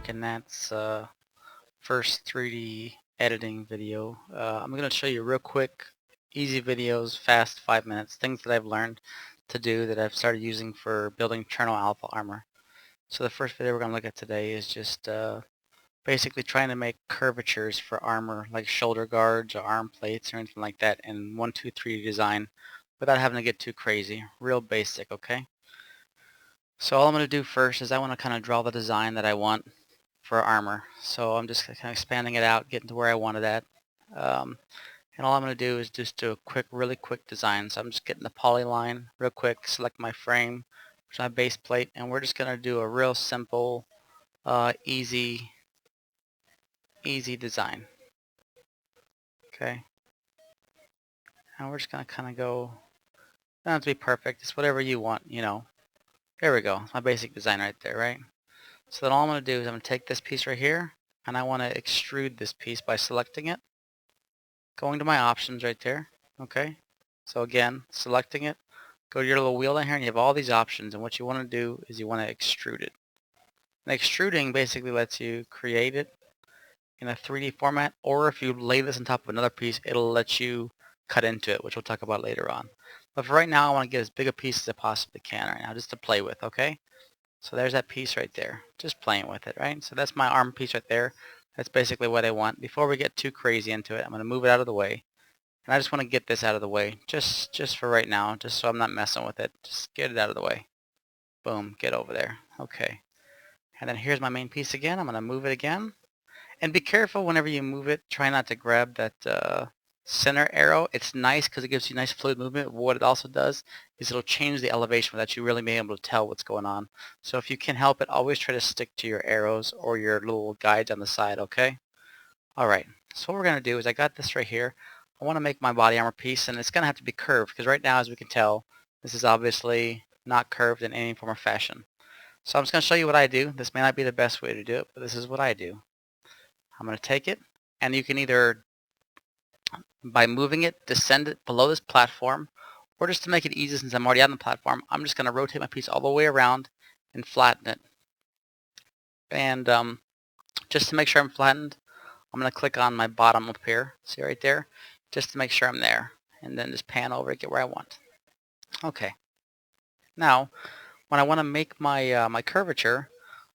Frank, and that's first 3D editing video. I'm going to show you real quick, easy videos, fast 5 minutes, things that I've learned to do that I've started using for building Cherno Alpha armor. So the first video we're going to look at today is just basically trying to make curvatures for armor, like shoulder guards or arm plates or anything like that in 1, 2, 3D design without having to get too crazy. Real basic, okay? So all I'm going to do first is I want to kind of draw the design that I want for armor. So I'm just kind of expanding it out, getting to where I want it at. And all I'm going to do is just do a quick, really quick design. So I'm just getting the polyline real quick, select my frame, which is my base plate, and we're just going to do a real simple, easy design. Okay. And we're just going to kind of go, don't have to be perfect, it's whatever you want, you know. There we go, my basic design right there, right? So then all I'm going to do is I'm going to take this piece right here, and I want to extrude this piece by selecting it, going to my options right there, okay? So again, selecting it, go to your little wheel down here, and you have all these options, and what you want to do is you want to extrude it. And extruding basically lets you create it in a 3D format, or if you lay this on top of another piece, it'll let you cut into it, which we'll talk about later on. But for right now, I want to get as big a piece as I possibly can right now, just to play with, okay? So there's that piece right there, just playing with it, right? So that's my arm piece right there. That's basically what I want. Before we get too crazy into it, I'm going to move it out of the way. And I just want to get this out of the way, just for right now, just so I'm not messing with it. Just get it out of the way. Boom, get over there. Okay. And then here's my main piece again. I'm going to move it again. And be careful whenever you move it. Try not to grab that center arrow. It's nice because it gives you nice fluid movement. What it also does is it'll change the elevation without you really being able to tell what's going on. So if you can help it, always try to stick to your arrows or your little guides on the side, okay? Alright, so what we're going to do is I got this right here. I want to make my body armor piece, and it's going to have to be curved because right now, as we can tell, this is obviously not curved in any form or fashion. So I'm just going to show you what I do. This may not be the best way to do it, but this is what I do. I'm going to take it, and you can either, by moving it, descend it below this platform, or just to make it easy since I'm already on the platform, I'm just going to rotate my piece all the way around and flatten it. And just to make sure I'm flattened, I'm going to click on my bottom up here, see right there, just to make sure I'm there, and then just pan over to get where I want. Okay. Now, when I want to make my my curvature,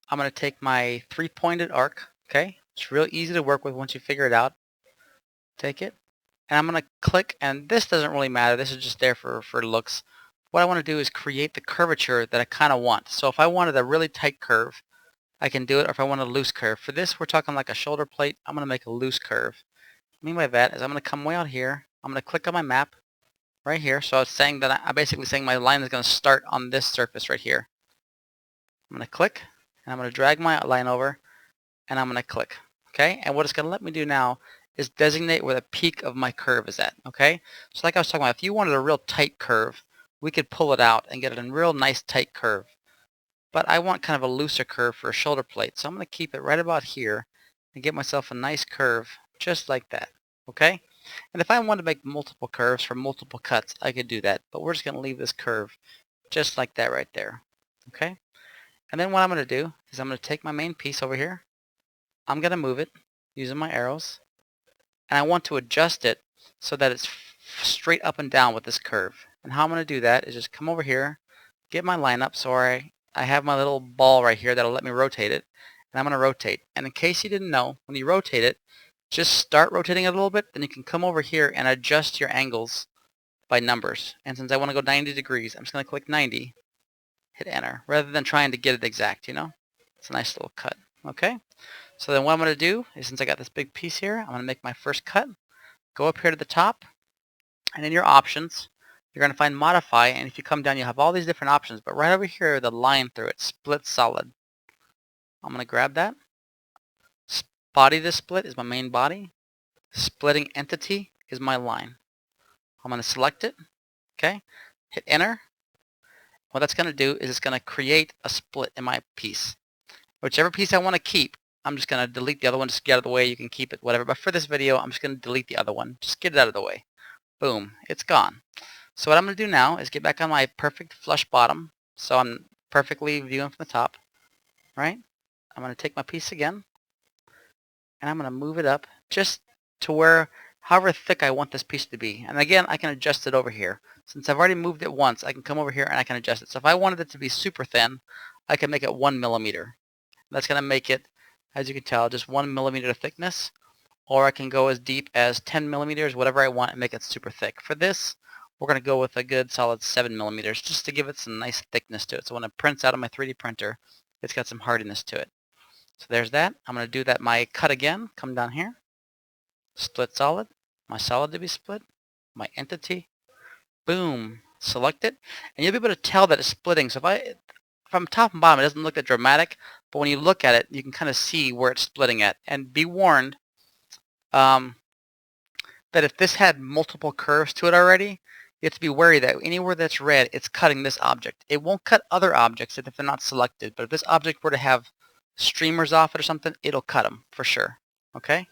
I'm going to take my three-pointed arc, okay? It's real easy to work with once you figure it out. Take it, and I'm going to click, and this doesn't really matter. This is just there for looks. What I want to do is create the curvature that I kind of want. So if I wanted a really tight curve, I can do it, or if I want a loose curve. For this, we're talking like a shoulder plate. I'm going to make a loose curve. What I mean by that is I'm going to come way out here. I'm going to click on my map right here. So it's saying that I'm basically saying my line is going to start on this surface right here. I'm going to click, and I'm going to drag my line over, and I'm going to click. Okay, and what it's going to let me do now is designate where the peak of my curve is at. Okay, so like I was talking about, if you wanted a real tight curve, we could pull it out and get it in a real nice tight curve. But I want kind of a looser curve for a shoulder plate, so I'm going to keep it right about here and get myself a nice curve just like that. Okay, and if I want to make multiple curves for multiple cuts, I could do that, but we're just going to leave this curve just like that right there. Okay, and then what I'm going to do is I'm going to take my main piece over here. I'm going to move it using my arrows, and I want to adjust it so that it's straight up and down with this curve. And how I'm going to do that is just come over here, get my line up so I have my little ball right here that'll let me rotate it, and I'm going to rotate. And in case you didn't know, when you rotate it, just start rotating it a little bit, then you can come over here and adjust your angles by numbers. And since I want to go 90 degrees, I'm just going to click 90, hit enter, rather than trying to get it exact, you know? It's a nice little cut, okay? So then what I'm going to do is, since I got this big piece here, I'm going to make my first cut, go up here to the top, and in your options, you're going to find modify, and if you come down, you have all these different options, but right over here, the line through it, split solid. I'm going to grab that. Body to split is my main body. Splitting entity is my line. I'm going to select it, okay, hit enter. What that's going to do is it's going to create a split in my piece. Whichever piece I want to keep, I'm just going to delete the other one, just get out of the way. You can keep it, whatever. But for this video, I'm just going to delete the other one. Just get it out of the way. Boom, it's gone. So what I'm going to do now is get back on my perfect flush bottom. So I'm perfectly viewing from the top, right? I'm going to take my piece again, and I'm going to move it up just to where, however thick I want this piece to be. And again, I can adjust it over here. Since I've already moved it once, I can come over here and I can adjust it. So if I wanted it to be super thin, I can make it 1 millimeter. That's going to make it, as you can tell, just 1 millimeter thickness. Or I can go as deep as 10 millimeters, whatever I want, and make it super thick. For this, we're going to go with a good solid 7 millimeters, just to give it some nice thickness to it. So when it prints out of my 3D printer, it's got some hardiness to it. So there's that. I'm going to do that my cut again. Come down here. Split solid. My solid to be split. My entity. Boom. Select it. And you'll be able to tell that it's splitting. So from top and bottom, it doesn't look that dramatic. But when you look at it, you can kind of see where it's splitting at. And be warned that if this had multiple curves to it already, you have to be wary that anywhere that's red, it's cutting this object. It won't cut other objects if they're not selected. But if this object were to have streamers off it or something, it'll cut them for sure. Okay?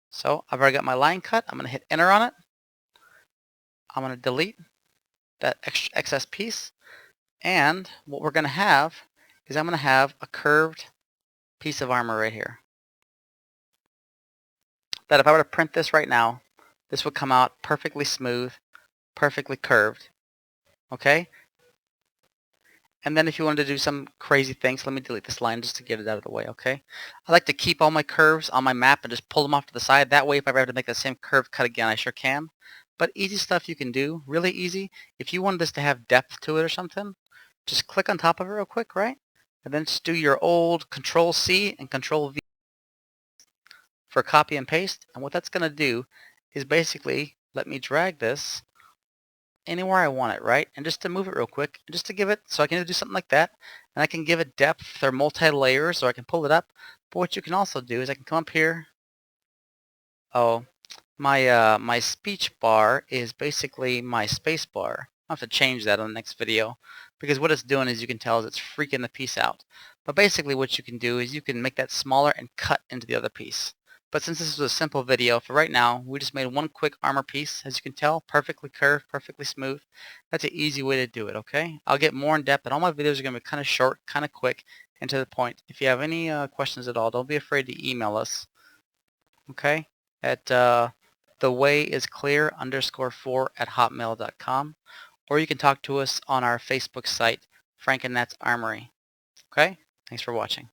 So I've already got my line cut. I'm going to hit enter on it. I'm going to delete that excess piece. And what we're going to have is I'm going to have a curved piece of armor right here. That if I were to print this right now, this would come out perfectly smooth, perfectly curved. Okay? And then if you wanted to do some crazy things, let me delete this line just to get it out of the way, okay? I like to keep all my curves on my map and just pull them off to the side. That way, if I ever have to make the same curve cut again, I sure can. But easy stuff you can do, really easy. If you wanted this to have depth to it or something, just click on top of it real quick, right? And then just do your old Control-C and Control-V for copy and paste. And what that's going to do is basically let me drag this anywhere I want it, right? And just to move it real quick, just to give it, so I can do something like that, and I can give it depth or multi-layers, or I can pull it up. But what you can also do is I can come up here. Oh, my speech bar is basically my space bar. I'll have to change that on the next video, because what it's doing, as you can tell, is it's freaking the piece out. But basically what you can do is you can make that smaller and cut into the other piece. But since this was a simple video, for right now, we just made one quick armor piece. As you can tell, perfectly curved, perfectly smooth. That's an easy way to do it, okay? I'll get more in depth, and all my videos are going to be kind of short, kind of quick, and to the point. If you have any questions at all, don't be afraid to email us, okay? At thewayisclear_4@hotmail.com, or you can talk to us on our Facebook site, Frank and Nat's Armory. Okay? Thanks for watching.